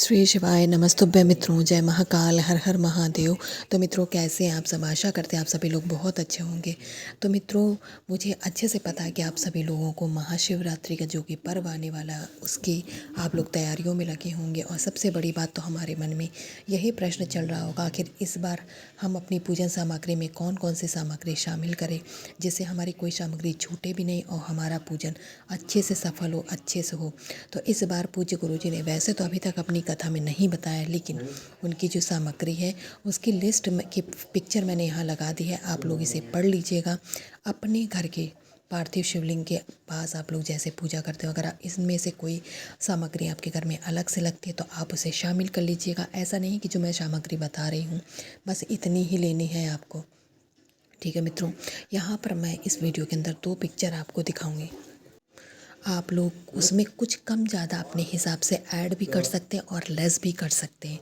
श्री शिवाय नमस्तुभ्य मित्रों, जय महाकाल, हर हर महादेव। तो मित्रों, कैसे हैं आप सब? आशा करते हैं आप सभी लोग बहुत अच्छे होंगे। तो मित्रों, मुझे अच्छे से पता है कि आप सभी लोगों को महाशिवरात्रि का जो कि पर्व आने वाला, उसकी आप लोग तैयारियों में लगे होंगे। और सबसे बड़ी बात तो हमारे मन में यही प्रश्न चल रहा होगा, आखिर इस बार हम अपनी पूजन सामग्री में कौन कौन सी सामग्री शामिल करें, जिससे हमारी कोई सामग्री छूटे भी नहीं और हमारा पूजन अच्छे से सफल हो, अच्छे से हो। तो इस बार पूज्य गुरु जी ने वैसे तो अभी तक अपनी कथा में नहीं बताया, लेकिन उनकी जो सामग्री है उसकी लिस्ट की पिक्चर मैंने यहाँ लगा दी है। आप लोग इसे पढ़ लीजिएगा। अपने घर के पार्थिव शिवलिंग के पास आप लोग जैसे पूजा करते हो, अगर आप इसमें से कोई सामग्री आपके घर में अलग से लगती है तो आप उसे शामिल कर लीजिएगा। ऐसा नहीं कि जो मैं सामग्री बता रही हूँ बस इतनी ही लेनी है आपको। ठीक है मित्रों, यहाँ पर मैं इस वीडियो के अंदर 2 पिक्चर आपको दिखाऊंगी। आप लोग उसमें कुछ कम ज़्यादा अपने हिसाब से ऐड भी कर सकते हैं और लेस भी कर सकते हैं।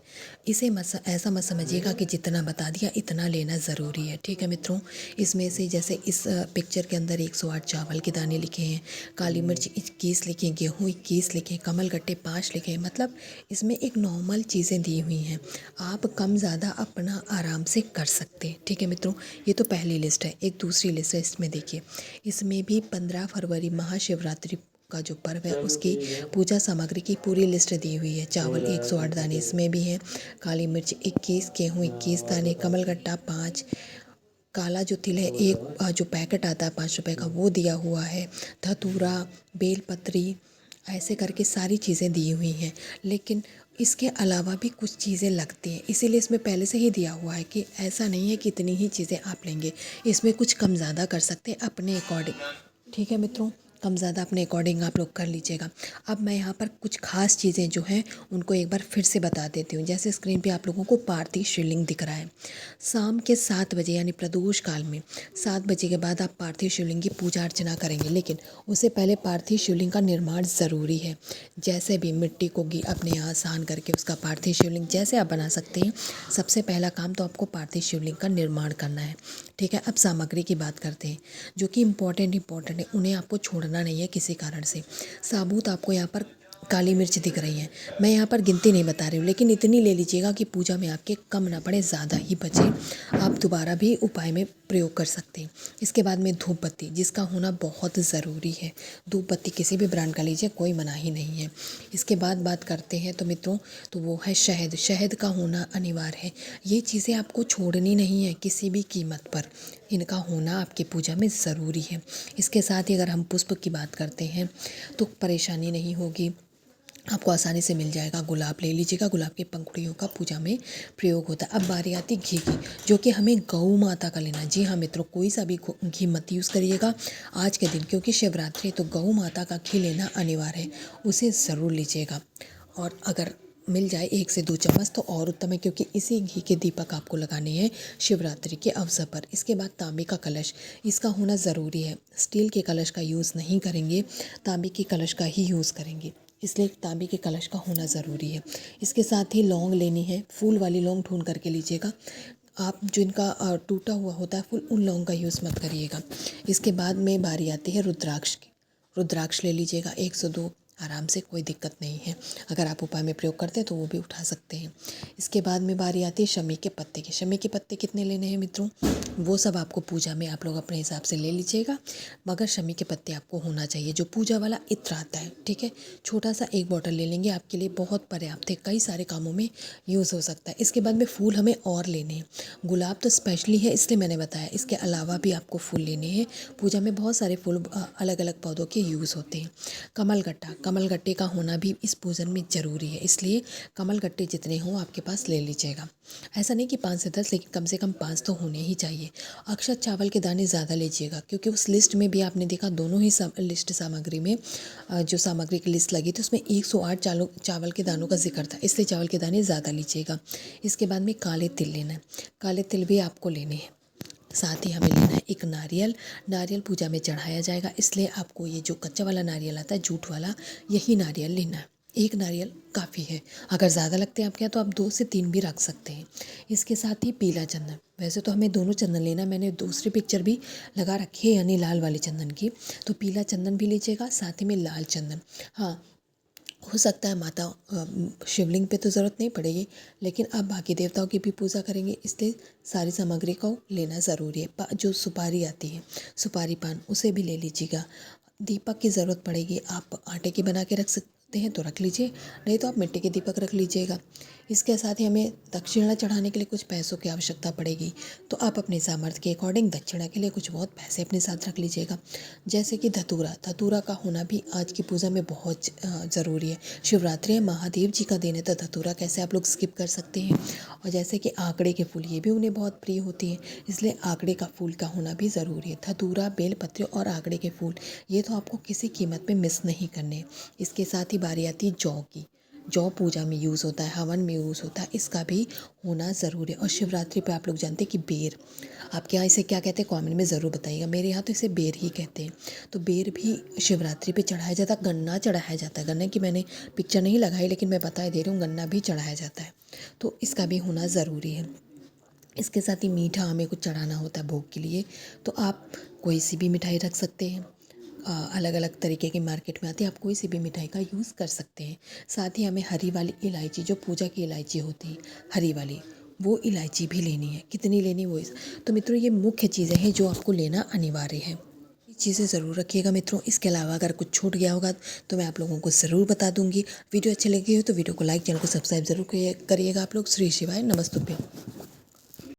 इसे ऐसा मत समझिएगा कि जितना बता दिया इतना लेना ज़रूरी है। ठीक है मित्रों, इसमें से जैसे इस पिक्चर के अंदर 108 चावल के दाने लिखे हैं, काली मिर्च 21 लिखे हैं, गेहूँ 21 लिखे हैं, कमल गट्टे 5 लिखे हैं। मतलब इसमें एक नॉर्मल चीज़ें दी हुई हैं, आप कम ज़्यादा अपना आराम से कर सकते हैं। ठीक है मित्रों, ये तो पहली लिस्ट है। एक दूसरी लिस्ट है, इसमें देखिए, इसमें भी 15 फरवरी महाशिवरात्रि का जो पर्व है उसकी पूजा सामग्री की पूरी लिस्ट दी हुई है। चावल 108 दाने इसमें भी हैं, काली मिर्च 21, गेहूँ 21 दाने, कमलगट्टा 5, काला जो तिल है एक, जो पैकेट आता है 5 रुपए का वो दिया हुआ है, धतूरा, बेलपत्री, ऐसे करके सारी चीज़ें दी हुई हैं। लेकिन इसके अलावा भी कुछ चीज़ें लगती हैं, इसीलिए इसमें पहले से ही दिया हुआ है कि ऐसा नहीं है कि इतनी ही चीज़ें आप लेंगे। इसमें कुछ कम ज़्यादा कर सकते हैं अपने अकॉर्डिंग। ठीक है मित्रों, कम ज़्यादा अपने अकॉर्डिंग आप लोग कर लीजिएगा। अब मैं यहाँ पर कुछ खास चीज़ें जो हैं उनको एक बार फिर से बता देती हूँ। जैसे स्क्रीन पे आप लोगों को पार्थिव शिवलिंग दिख रहा है। शाम के 7 बजे यानी प्रदोष काल में 7 बजे के बाद आप पार्थिव शिवलिंग की पूजा अर्चना करेंगे, लेकिन उससे पहले पार्थिव शिवलिंग का निर्माण ज़रूरी है। जैसे भी मिट्टी को अपने यहाँ सान करके उसका पार्थिव शिवलिंग जैसे आप बना सकते हैं, सबसे पहला काम तो आपको पार्थिव शिवलिंग का निर्माण करना है। ठीक है, अब सामग्री की बात करते हैं जो कि इम्पॉर्टेंट है, उन्हें आपको छोड़ना नहीं है किसी कारण से। साबुत आपको यहाँ पर काली मिर्च दिख रही है, मैं यहाँ पर गिनती नहीं बता रही हूँ, लेकिन इतनी ले लीजिएगा कि पूजा में आपके कम ना पड़े, ज़्यादा ही बचे। आप दोबारा भी उपाय में प्रयोग कर सकते हैं। इसके बाद में धूप बत्ती, जिसका होना बहुत ज़रूरी है। धूप बत्ती किसी भी ब्रांड का लीजिए, कोई मनाही नहीं है। इसके बाद बात करते हैं तो मित्रों, तो वो है शहद। शहद का होना अनिवार्य है। ये चीज़ें आपको छोड़नी नहीं है किसी भी कीमत पर, इनका होना आपकी पूजा में ज़रूरी है। इसके साथ ही अगर हम पुष्प की बात करते हैं तो परेशानी नहीं होगी, आपको आसानी से मिल जाएगा। गुलाब ले लीजिएगा, गुलाब की पंखुड़ियों का पूजा में प्रयोग होता है। अब बारी आती घी की, जो कि हमें गौ माता का लेना है। जी हाँ मित्रों, कोई सा भी घी मत यूज़ करिएगा आज के दिन, क्योंकि शिवरात्रि तो गौ माता का घी लेना अनिवार्य है, उसे ज़रूर लीजिएगा। और अगर मिल जाए 1 से 2 चम्मच तो और उत्तम है, क्योंकि इसी घी के दीपक आपको लगाने हैं शिवरात्रि के अवसर पर। इसके बाद तांबे का कलश, इसका होना ज़रूरी है। स्टील के कलश का यूज़ नहीं करेंगे, तांबे के कलश का ही यूज़ करेंगे, इसलिए तांबे के कलश का होना ज़रूरी है। इसके साथ ही लौंग लेनी है, फूल वाली लौंग ढूंढ करके लीजिएगा। आप जिनका टूटा हुआ होता है फूल, उन लौंग का यूज़ मत करिएगा। इसके बाद में बारी आती है रुद्राक्ष की। रुद्राक्ष ले लीजिएगा 102, आराम से, कोई दिक्कत नहीं है। अगर आप उपाय में प्रयोग करते हैं तो वो भी उठा सकते हैं। इसके बाद में बारी आती है शमी के पत्ते की। शमी के पत्ते कितने लेने हैं मित्रों, वो सब आपको पूजा में आप लोग अपने हिसाब से ले लीजिएगा, मगर शमी के पत्ते आपको होना चाहिए, जो पूजा वाला इत्र आता है। ठीक है, छोटा सा 1 बॉटल ले लेंगे, आपके लिए बहुत पर्याप्त है, कई सारे कामों में यूज़ हो सकता है। इसके बाद में फूल हमें और लेने हैं। गुलाब तो स्पेशली है इसलिए मैंने बताया, इसके अलावा भी आपको फूल लेने हैं। पूजा में बहुत सारे फूल अलग अलग पौधों के यूज़ होते हैं। कमलगट्टा, कमलगट्टे का होना भी इस पूजन में ज़रूरी है, इसलिए कमलगट्टे जितने हों आपके पास ले लीजिएगा। ऐसा नहीं कि 5 से 10, लेकिन कम से कम 5 तो होने ही चाहिए। अक्षत चावल के दाने ज़्यादा लीजिएगा, क्योंकि उस लिस्ट में भी आपने देखा, दोनों ही लिस्ट सामग्री में जो सामग्री की लिस्ट लगी थी उसमें 108 चावल के दानों का जिक्र था, इसलिए चावल के दाने ज़्यादा लीजिएगा। इसके बाद में काले तिल लेना है, काले तिल भी आपको लेने हैं। साथ ही हमें लेना है एक नारियल। नारियल पूजा में चढ़ाया जाएगा, इसलिए आपको ये जो कच्चा वाला नारियल आता है, जूट वाला, यही नारियल लेना है। एक नारियल काफ़ी है, अगर ज़्यादा लगते हैं आपके यहाँ तो आप 2 से 3 भी रख सकते हैं। इसके साथ ही पीला चंदन, वैसे तो हमें दोनों चंदन लेना है, मैंने दूसरी पिक्चर भी लगा रखी है यानी लाल वाले चंदन की, तो पीला चंदन भी लीजिएगा, साथ ही में लाल चंदन। हाँ, हो सकता है माता शिवलिंग पे तो ज़रूरत नहीं पड़ेगी, लेकिन आप बाकी देवताओं की भी पूजा करेंगे, इसलिए सारी सामग्री को लेना ज़रूरी है। जो सुपारी आती है, सुपारी पान, उसे भी ले लीजिएगा। दीपक की ज़रूरत पड़ेगी, आप आटे की बना के रख सकते हैं तो रख लीजिए, नहीं तो आप मिट्टी के दीपक रख लीजिएगा। इसके साथ ही हमें दक्षिणा चढ़ाने के लिए कुछ पैसों की आवश्यकता पड़ेगी, तो आप अपने सामर्थ्य के अकॉर्डिंग दक्षिणा के लिए कुछ बहुत पैसे अपने साथ रख लीजिएगा। जैसे कि धतूरा, धतूरा का होना भी आज की पूजा में बहुत ज़रूरी है। शिवरात्रि है, महादेव जी का दिन है, तो धतूरा कैसे आप लोग स्किप कर सकते हैं। और जैसे कि आंकड़े के फूल, ये भी उन्हें बहुत प्रिय होती है, इसलिए आंकड़े का फूल का होना भी ज़रूरी है। धतूरा, बेलपत्र और आंकड़े के फूल, ये तो आपको किसी कीमत पे मिस नहीं करने। इसके साथ ही बारी आती है जौ की। जौ पूजा में यूज़ होता है, हवन में यूज़ होता है, इसका भी होना ज़रूरी है। और शिवरात्रि पे आप लोग जानते हैं कि बेर, आपके यहाँ इसे क्या कहते हैं कमेंट में ज़रूर बताइएगा। मेरे यहाँ तो इसे बेर ही कहते हैं। तो बेर भी शिवरात्रि पे चढ़ाया जाता है। गन्ना चढ़ाया जाता है, गन्ने की मैंने पिक्चर नहीं लगाई, लेकिन मैं बता दे रही हूँ, गन्ना भी चढ़ाया जाता है, तो इसका भी होना ज़रूरी है। इसके साथ ही मीठा हमें कुछ चढ़ाना होता है भोग के लिए, तो आप कोई सी भी मिठाई रख सकते हैं। अलग अलग तरीके की मार्केट में आती है, आप कोई सी भी मिठाई का यूज़ कर सकते हैं। साथ ही हमें हरी वाली इलायची, जो पूजा की इलायची होती है हरी वाली, वो इलायची भी लेनी है। कितनी लेनी वो तो मित्रों ये मुख्य चीज़ें हैं जो आपको लेना अनिवार्य है। ये चीज़ें ज़रूर रखिएगा मित्रों। इसके अलावा अगर कुछ छूट गया होगा तो मैं आप लोगों को ज़रूर बता दूंगी। वीडियो अच्छी लगी हो तो वीडियो को लाइक, चैनल को सब्सक्राइब ज़रूर करिएगा आप लोग। श्री शिवाय नमस्तुभ्यं।